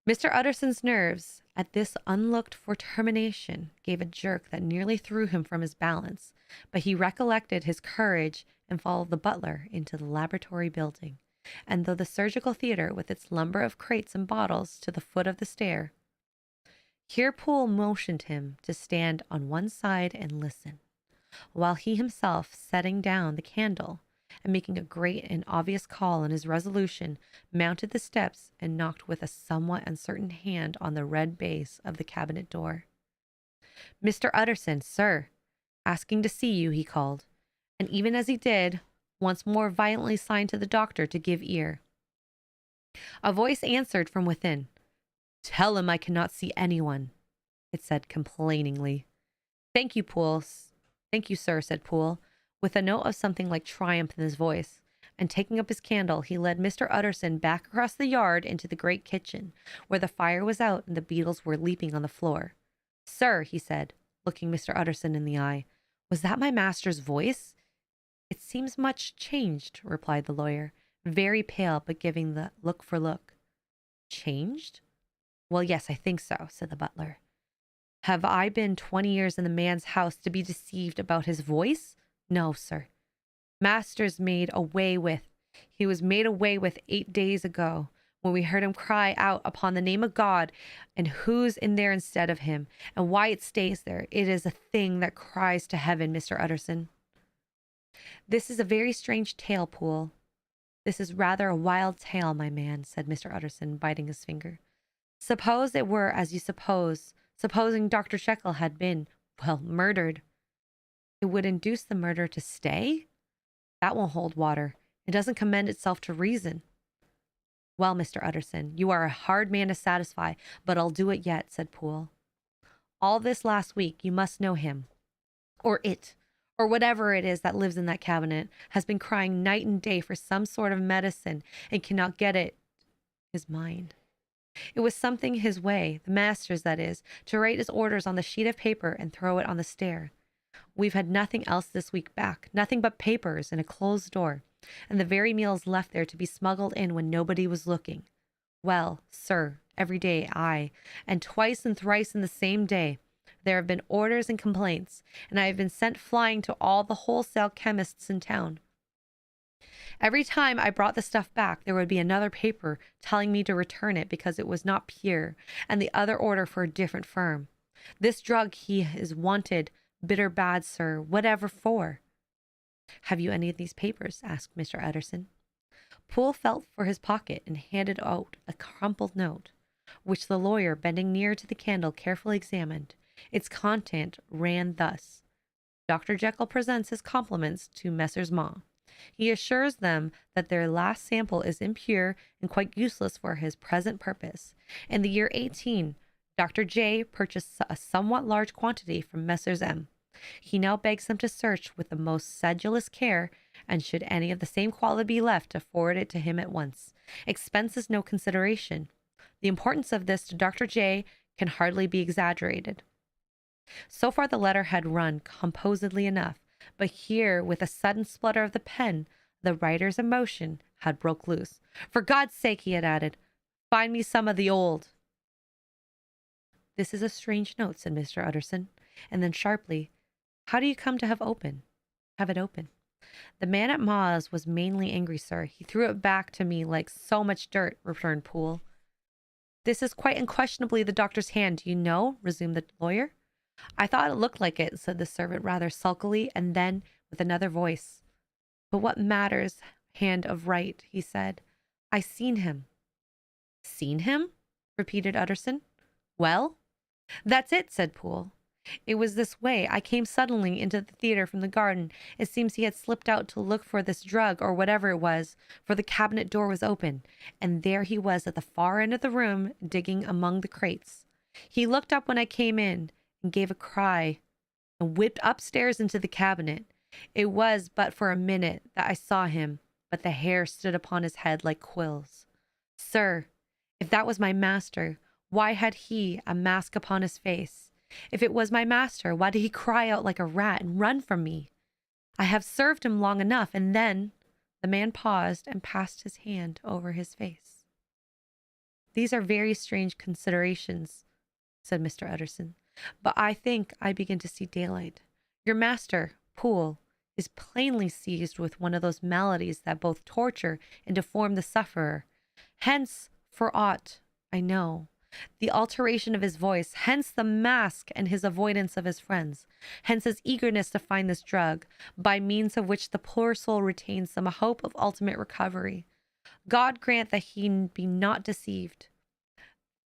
Mr. Utterson's nerves, at this unlooked-for termination, gave a jerk that nearly threw him from his balance, but he recollected his courage and followed the butler into the laboratory building, and though the surgical theater with its lumber of crates and bottles to the foot of the stair. Here Poole motioned him to stand on one side and listen, while he himself, setting down the candle and making a great and obvious call on his resolution, mounted the steps and knocked with a somewhat uncertain hand on the red base of the cabinet door. "Mr. Utterson, sir, asking to see you," he called, and even as he did, once more violently signed to the doctor to give ear. A voice answered from within. "Tell him I cannot see anyone," it said complainingly. "Thank you, Poole. Thank you, sir," said Poole, with a note of something like triumph in his voice, and taking up his candle, he led Mr. Utterson back across the yard into the great kitchen, where the fire was out and the beetles were leaping on the floor. "Sir," he said, looking Mr. Utterson in the eye, "was that my master's voice?" "It seems much changed," replied the lawyer, very pale, but giving the look for look. "Changed? Well, yes, I think so," said the butler. "Have I been 20 years in the man's house to be deceived about his voice? No, sir. Master's made away with. He was made away with 8 days ago, when we heard him cry out upon the name of God, and who's in there instead of him, and why it stays there. It is a thing that cries to heaven, Mr. Utterson." "This is a very strange tale, Poole. This is rather a wild tale, my man," said Mr. Utterson, biting his finger. "Suppose it were as you suppose. Supposing Dr. Jekyll had been, well, murdered. It would induce the murder to stay? That won't hold water. It doesn't commend itself to reason." "Well, Mr. Utterson, you are a hard man to satisfy, but I'll do it yet," said Poole. "All this last week, you must know him, or it, or whatever it is that lives in that cabinet, has been crying night and day for some sort of medicine and cannot get it. His mind. It was something his way, the master's that is, to write his orders on the sheet of paper and throw it on the stair. We've had nothing else this week back, nothing but papers and a closed door, and the very meals left there to be smuggled in when nobody was looking. Well, sir, every day, aye, and twice and thrice in the same day, there have been orders and complaints, and I have been sent flying to all the wholesale chemists in town. Every time I brought the stuff back, there would be another paper telling me to return it because it was not pure, and the other order for a different firm. This drug he is wanted, bitter bad, sir, whatever for. Have you any of these papers? Asked Mr. Utterson. Poole felt for his pocket and handed out a crumpled note, which the lawyer, bending near to the candle, carefully examined. Its content ran thus: Dr. Jekyll presents his compliments to Messrs. Ma. He assures them that their last sample is impure and quite useless for his present purpose. In the year 18, Dr. J purchased a somewhat large quantity from Messrs. M. He now begs them to search with the most sedulous care, and should any of the same quality be left, to forward it to him at once. Expense is no consideration. The importance of this to Dr. J can hardly be exaggerated. So far the letter had run composedly enough, but here, with a sudden splutter of the pen, the writer's emotion had broke loose. For God's sake, he had added, find me some of the old. This is a strange note, said Mr. Utterson, and then sharply, how do you come to have it open? The man at Ma's was mainly angry, sir. He threw it back to me like so much dirt, returned Poole. This is quite unquestionably the doctor's hand, do you know? Resumed the lawyer. I thought it looked like it, said the servant rather sulkily, and then with another voice. But what matters, hand of right, he said. I seen him. Seen him? Repeated Utterson. Well? That's it, said Poole. It was this way. I came suddenly into the theater from the garden. It seems he had slipped out to look for this drug or whatever it was, for the cabinet door was open, and there he was at the far end of the room, digging among the crates. He looked up when I came in and gave a cry and whipped upstairs into the cabinet. It was but for a minute that I saw him, but the hair stood upon his head like quills. Sir, if that was my master, why had he a mask upon his face? If it was my master, why did he cry out like a rat and run from me? I have served him long enough, and then the man paused and passed his hand over his face. These are very strange considerations, said Mr. Utterson, but I think I begin to see daylight. Your master, Poole, is plainly seized with one of those maladies that both torture and deform the sufferer. Hence, for aught I know, the alteration of his voice, hence the mask and his avoidance of his friends, hence his eagerness to find this drug, by means of which the poor soul retains some hope of ultimate recovery. God grant that he be not deceived.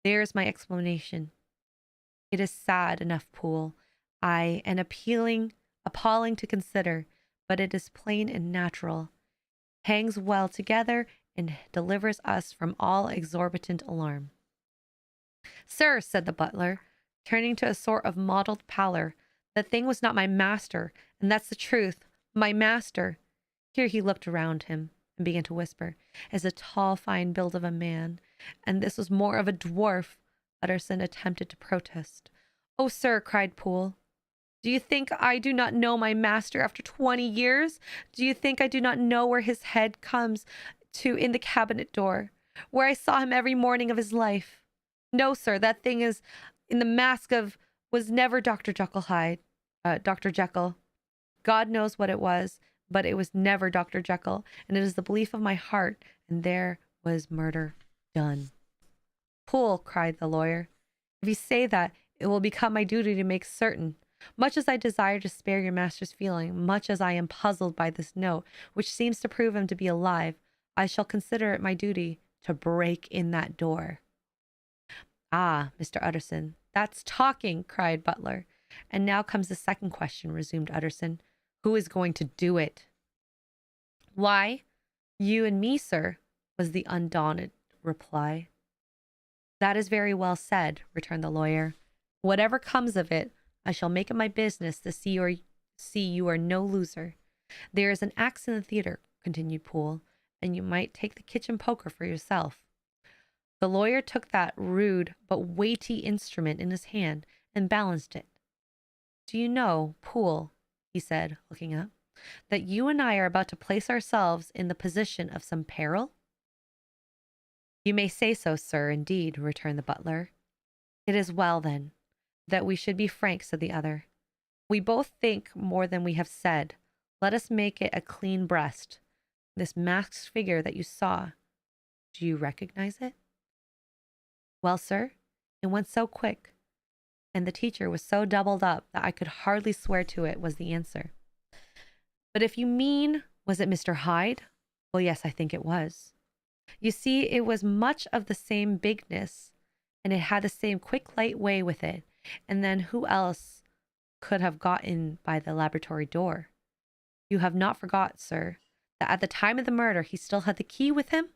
There is my explanation. It is sad enough, Poole, aye, and appalling to consider, but it is plain and natural, hangs well together, and delivers us from all exorbitant alarm. Sir, said the butler, turning to a sort of mottled pallor, the thing was not my master, and that's the truth. My master, here he looked around him and began to whisper, is a tall, fine build of a man, and this was more of a dwarf. Utterson attempted to protest. Oh, sir, cried Poole, do you think I do not know my master after 20 years? Do you think I do not know where his head comes to in the cabinet door, where I saw him every morning of his life? No, sir, that thing is in the mask of was never Dr. Dr. Jekyll. God knows what it was, but it was never Dr. Jekyll, and it is the belief of my heart, and there was murder done. Poole, cried the lawyer, if you say that, it will become my duty to make certain. Much as I desire to spare your master's feeling, much as I am puzzled by this note, which seems to prove him to be alive, I shall consider it my duty to break in that door. Ah, Mr. Utterson, that's talking, cried Butler. And now comes the second question, resumed Utterson. Who is going to do it? Why, you and me, sir, was the undaunted reply. That is very well said, returned the lawyer. Whatever comes of it, I shall make it my business to see you are no loser. There is an axe in the theater, continued Poole, and you might take the kitchen poker for yourself. The lawyer took that rude but weighty instrument in his hand and balanced it. Do you know, Poole, he said, looking up, that you and I are about to place ourselves in the position of some peril? You may say so, sir, indeed, returned the butler. It is well, then, that we should be frank, said the other. We both think more than we have said. Let us make it a clean breast. This masked figure that you saw, do you recognize it? Well, sir, it went so quick, and the teacher was so doubled up that I could hardly swear to it, was the answer. But if you mean, was it Mr. Hyde? Well, yes, I think it was. You see, it was much of the same bigness, and it had the same quick, light way with it. And then who else could have got in by the laboratory door? You have not forgot, sir, that at the time of the murder he still had the key with him?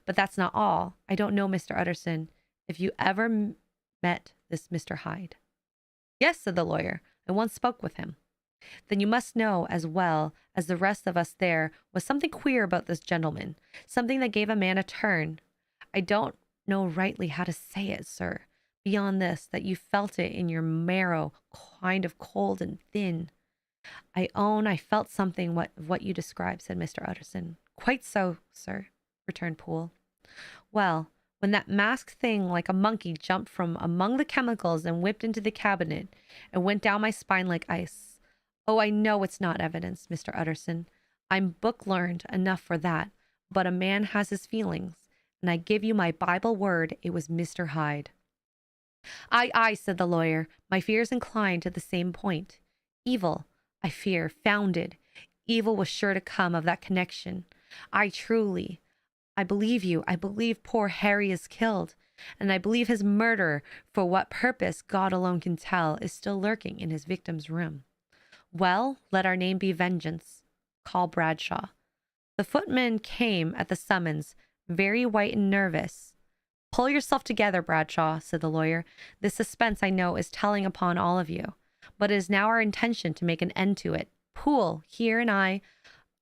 But that's not all. I don't know, Mr. Utterson, if you ever met this Mr. Hyde. Yes, said the lawyer. I once spoke with him. Then you must know, as well as the rest of us there, was something queer about this gentleman, something that gave a man a turn. I don't know rightly how to say it, sir, beyond this, that you felt it in your marrow, kind of cold and thin. I own I felt something what you describe, said Mr. Utterson. Quite so, sir, returned Poole. Well, when that masked thing like a monkey jumped from among the chemicals and whipped into the cabinet and went down my spine like ice. Oh, I know it's not evidence, Mr. Utterson. I'm book-learned enough for that, but a man has his feelings, and I give you my Bible word it was Mr. Hyde. Aye, aye, said the lawyer. My fears incline to the same point. Evil, I fear, founded. Evil was sure to come of that connection. I truly, I believe you. I believe poor Harry is killed, and I believe his murderer, for what purpose God alone can tell, is still lurking in his victim's room. Well, let our name be Vengeance. Call Bradshaw. The footman came at the summons, very white and nervous. Pull yourself together, Bradshaw, said the lawyer. This suspense, I know, is telling upon all of you, but it is now our intention to make an end to it. Poole, here, and I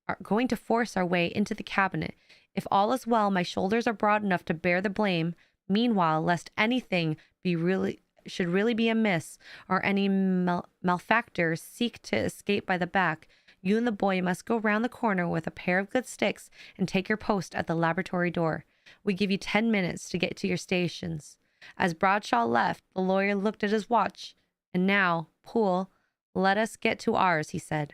are going to force our way into the cabinet. If all is well, my shoulders are broad enough to bear the blame. Meanwhile, lest anything should really be amiss, or any malefactor seek to escape by the back, you and the boy must go round the corner with a pair of good sticks and take your post at the laboratory door. We give you 10 minutes to get to your stations. As Bradshaw left, the lawyer looked at his watch. And now, Poole, let us get to ours, he said.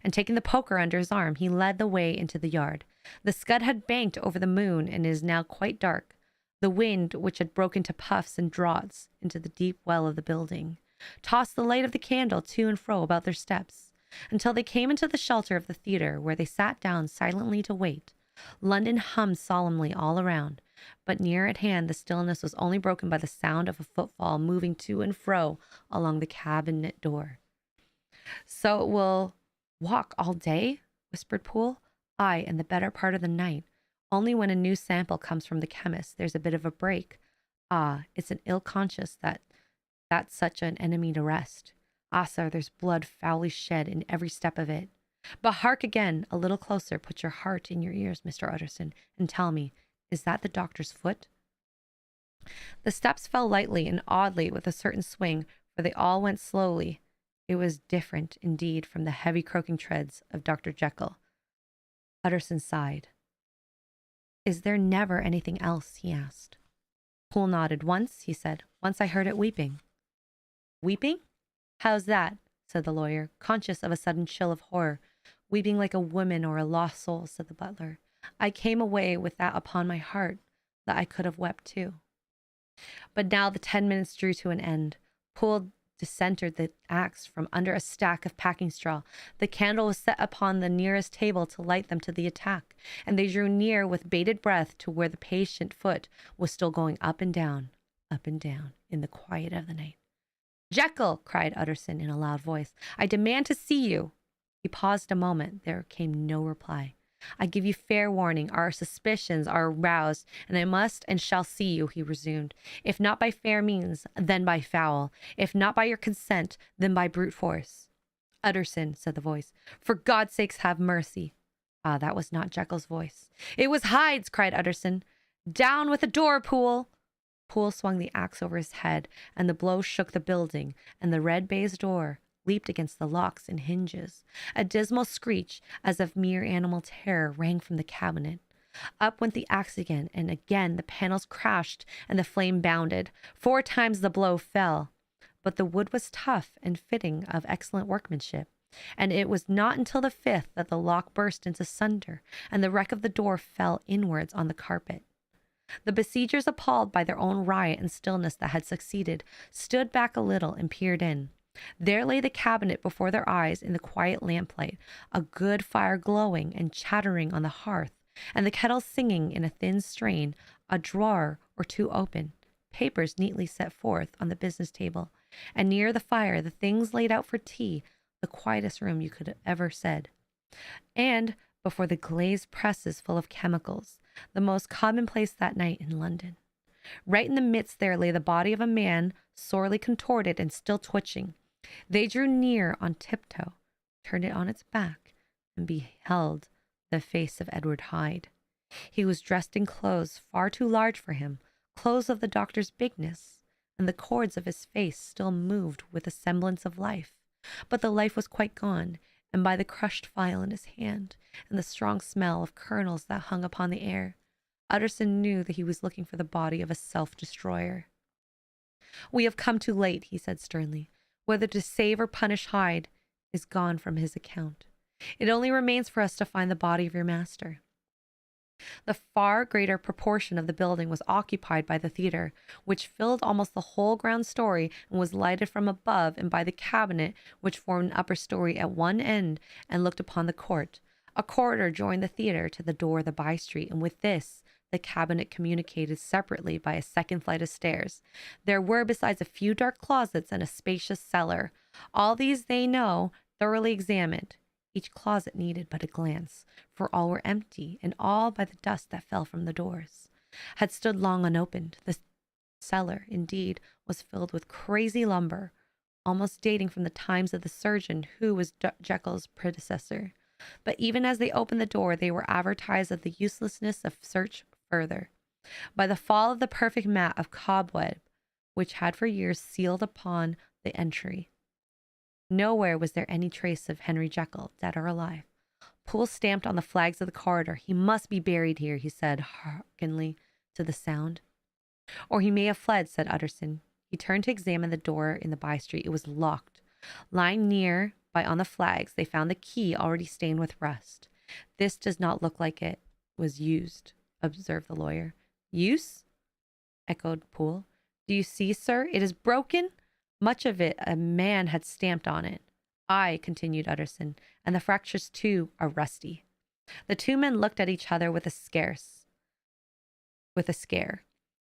And taking the poker under his arm, he led the way into the yard. The scud had banked over the moon, and it is now quite dark. The wind, which had broken into puffs and draughts into the deep well of the building, tossed the light of the candle to and fro about their steps, until they came into the shelter of the theater, where they sat down silently to wait. London hummed solemnly all around, but near at hand the stillness was only broken by the sound of a footfall moving to and fro along the cabinet door. So it will walk all day? Whispered Poole. Aye, and the better part of the night. Only when a new sample comes from the chemist, there's a bit of a break. Ah, it's an ill conscience that's such an enemy to rest. Ah, sir, there's blood foully shed in every step of it. But hark again, a little closer. Put your heart in your ears, Mr. Utterson, and tell me, is that the doctor's foot? The steps fell lightly and oddly with a certain swing, for they all went slowly. It was different, indeed, from the heavy croaking treads of Dr. Jekyll. Utterson sighed. Is there never anything else? He asked. Poole nodded. Once, he said. Once I heard it weeping. Weeping? How's that? Said the lawyer, conscious of a sudden chill of horror. Weeping like a woman or a lost soul, said the butler. I came away with that upon my heart, that I could have wept too. But now the 10 minutes drew to an end. Poole disentered the axe from under a stack of packing straw. The candle was set upon the nearest table to light them to the attack, and they drew near with bated breath to where the patient foot was still going up and down, in the quiet of the night. Jekyll, cried Utterson in a loud voice, I demand to see you. He paused a moment. There came no reply. I give you fair warning. Our suspicions are aroused, and I must and shall see you, he resumed. If not by fair means, then by foul. If not by your consent, then by brute force. Utterson, said the voice, for God's sakes have mercy. Ah, that was not Jekyll's voice. It was Hyde's, cried Utterson. Down with the door, Poole! Poole swung the axe over his head, and the blow shook the building, and the red baize door leaped against the locks and hinges. A dismal screech, as of mere animal terror, rang from the cabinet. Up went the axe again, and again the panels crashed and the flame bounded. 4 times the blow fell. But the wood was tough and fitting, of excellent workmanship, and it was not until the 5th that the lock burst into sunder, and the wreck of the door fell inwards on the carpet. The besiegers, appalled by their own riot and stillness that had succeeded, stood back a little and peered in. There lay the cabinet before their eyes in the quiet lamplight, a good fire glowing and chattering on the hearth, and the kettle singing in a thin strain, a drawer or 2 open, papers neatly set forth on the business table, and near the fire the things laid out for tea, the quietest room you could ever said. And before the glazed presses full of chemicals, the most commonplace that night in London. Right in the midst there lay the body of a man, sorely contorted and still twitching. They drew near on tiptoe, turned it on its back, and beheld the face of Edward Hyde. He was dressed in clothes far too large for him, clothes of the doctor's bigness, and the cords of his face still moved with a semblance of life. But the life was quite gone, and by the crushed phial in his hand, and the strong smell of kernels that hung upon the air, Utterson knew that he was looking for the body of a self-destroyer. "We have come too late," he said sternly. "Whether to save or punish Hyde is gone from his account. It only remains for us to find the body of your master." The far greater proportion of the building was occupied by the theater, which filled almost the whole ground story and was lighted from above, and by the cabinet, which formed an upper story at one end and looked upon the court. A corridor joined the theater to the door of the by-street, and with this the cabinet communicated separately by a second flight of stairs. There were, besides, a few dark closets and a spacious cellar. All these they thoroughly examined. Each closet needed but a glance, for all were empty, and all, by the dust that fell from the doors, had stood long unopened. The cellar, indeed, was filled with crazy lumber, almost dating from the times of the surgeon who was Jekyll's predecessor. But even as they opened the door, they were advertised of the uselessness of search further, by the fall of the perfect mat of cobweb which had for years sealed upon the entry. Nowhere was there any trace of Henry Jekyll, dead or alive. Poole stamped on the flags of the corridor. "He must be buried here," he said, hearkeningly to the sound. "Or he may have fled," said Utterson. He turned to examine the door in the by-street. It was locked. Lying near by on the flags, they found the key already stained with rust. "This does not look like it was used," observed the lawyer. "Use?" echoed Poole. "Do you see, sir? It is broken. Much of it a man had stamped on it." "Aye," continued Utterson, "and the fractures too are rusty." The 2 men looked at each other with a scare.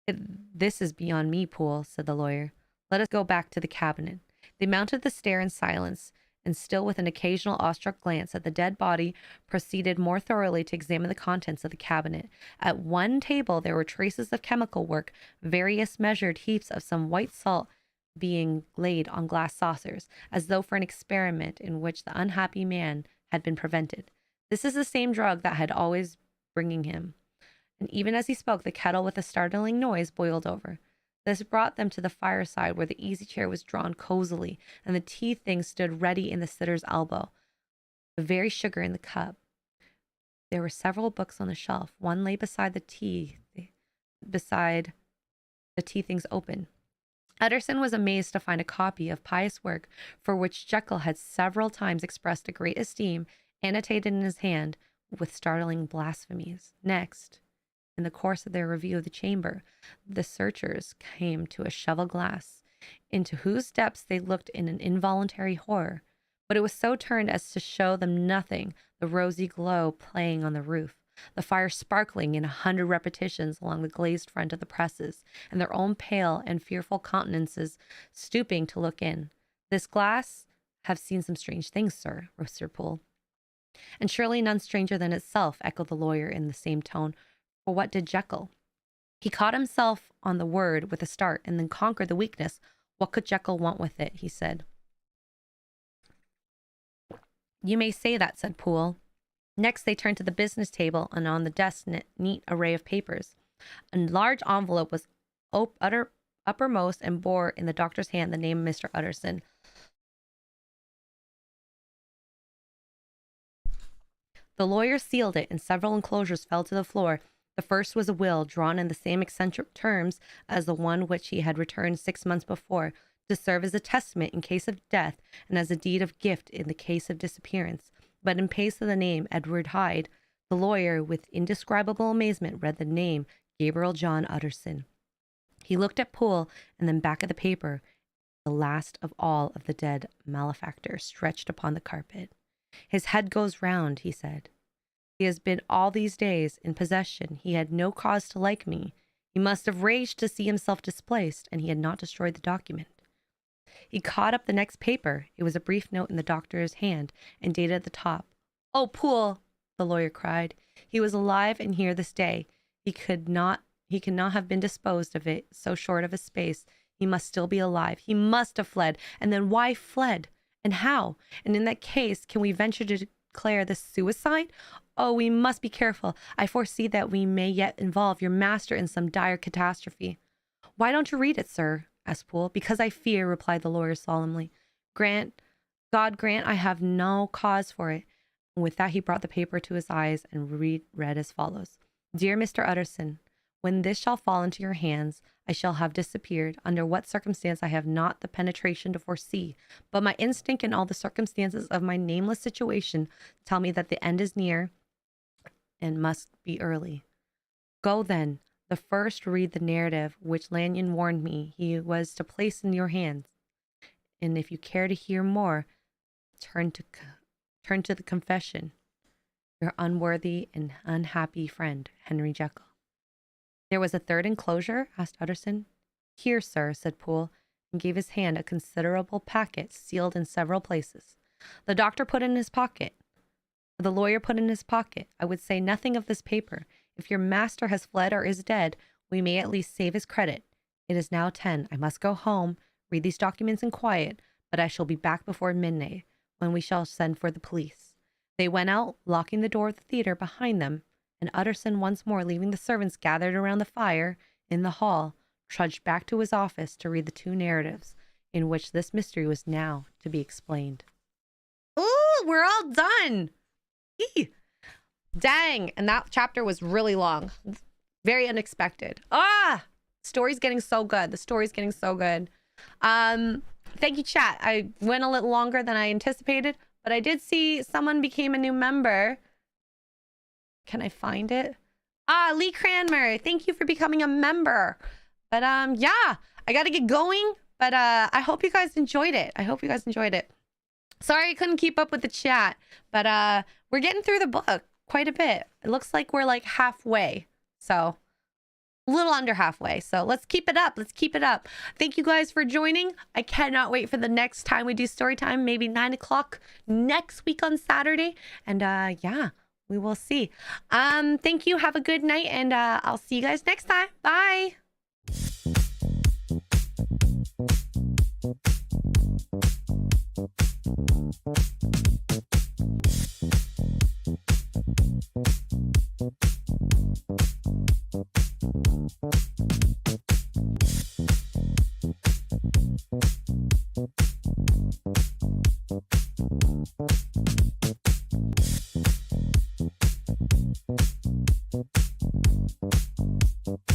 "This is beyond me, Poole," said the lawyer. "Let us go back to the cabinet." They mounted the stair in silence, and still with an occasional awestruck glance at the dead body, proceeded more thoroughly to examine the contents of the cabinet. At one table there were traces of chemical work, various measured heaps of some white salt being laid on glass saucers, as though for an experiment in which the unhappy man had been prevented. "This is the same drug that had always bringing him." And even as he spoke, the kettle with a startling noise boiled over. This brought them to the fireside, where the easy chair was drawn cozily, and the tea things stood ready in the sitter's elbow, the very sugar in the cup. There were several books on the shelf. One lay beside the tea things open. Utterson was amazed to find a copy of pious work for which Jekyll had several times expressed a great esteem, annotated in his hand with startling blasphemies. Next, in the course of their review of the chamber, the searchers came to a cheval glass, into whose depths they looked in an involuntary horror, but it was so turned as to show them nothing, the rosy glow playing on the roof, the fire sparkling in 100 repetitions along the glazed front of the presses, and their own pale and fearful countenances stooping to look in. "This glass have seen some strange things, sir," whispered Poole. "And surely none stranger than itself," echoed the lawyer in the same tone. "For what did Jekyll?" He caught himself on the word with a start, and then conquered the weakness. "What could Jekyll want with it?" he said. "You may say that," said Poole. Next they turned to the business table, and on the desk neat array of papers. A large envelope was uppermost and bore in the doctor's hand the name of Mr. Utterson. The lawyer sealed it, and several enclosures fell to the floor. The first was a will, drawn in the same eccentric terms as the one which he had returned 6 months before, to serve as a testament in case of death and as a deed of gift in the case of disappearance. But in place of the name Edward Hyde, the lawyer, with indescribable amazement, read the name Gabriel John Utterson. He looked at Poole and then back at the paper. The last of all of the dead malefactors stretched upon the carpet. His head goes round, he said. He has been all these days in possession. He had no cause to like me. He must have raged to see himself displaced, and he had not destroyed the document. He caught up the next paper. It was a brief note in the doctor's hand and dated at the top. "Oh, Poole," the lawyer cried. "He was alive and here this day. He cannot have been disposed of it so short of a space. He must still be alive. He must have fled. And then why fled? And how? And in that case, can we venture to declare this suicide? Oh, we must be careful. I foresee that we may yet involve your master in some dire catastrophe." "Why don't you read it, sir?" asked Poole. "Because I fear," replied the lawyer solemnly. God grant I have no cause for it." And with that, he brought the paper to his eyes and read as follows. "Dear Mr. Utterson, when this shall fall into your hands, I shall have disappeared. Under what circumstance I have not the penetration to foresee, but my instinct and all the circumstances of my nameless situation tell me that the end is near and must be early. Go then. The first read the narrative which Lanyon warned me he was to place in your hands. And if you care to hear more, turn to the confession. Your unworthy and unhappy friend, Henry Jekyll." "There was a third enclosure?" asked Utterson. "Here, sir," said Poole, and gave his hand a considerable packet sealed in several places. The doctor put in his pocket. The lawyer put in his pocket. "I would say nothing of this paper. If your master has fled or is dead, we may at least save his credit. It is now 10. I must go home, read these documents in quiet, but I shall be back before midnight, when we shall send for the police." They went out, locking the door of the theater behind them, and Utterson, once more leaving the servants gathered around the fire in the hall, trudged back to his office to read the 2 narratives in which this mystery was now to be explained. Ooh, we're all done! Eee. Dang, and that chapter was really long. Very unexpected. Story's getting so good. The story's getting so good. Thank you, chat. I went a little longer than I anticipated, but I did see someone became a new member. Can I find it? Lee Cranmer, thank you for becoming a member. But yeah, I gotta get going. But I hope you guys enjoyed it. Sorry I couldn't keep up with the chat, but we're getting through the book quite a bit. It looks like we're like halfway. So a little under halfway. So let's keep it up. Thank you guys for joining. I cannot wait for the next time we do story time, maybe 9 o'clock next week on Saturday. And yeah, we will see. Thank you. Have a good night, and I'll see you guys next time. Bye.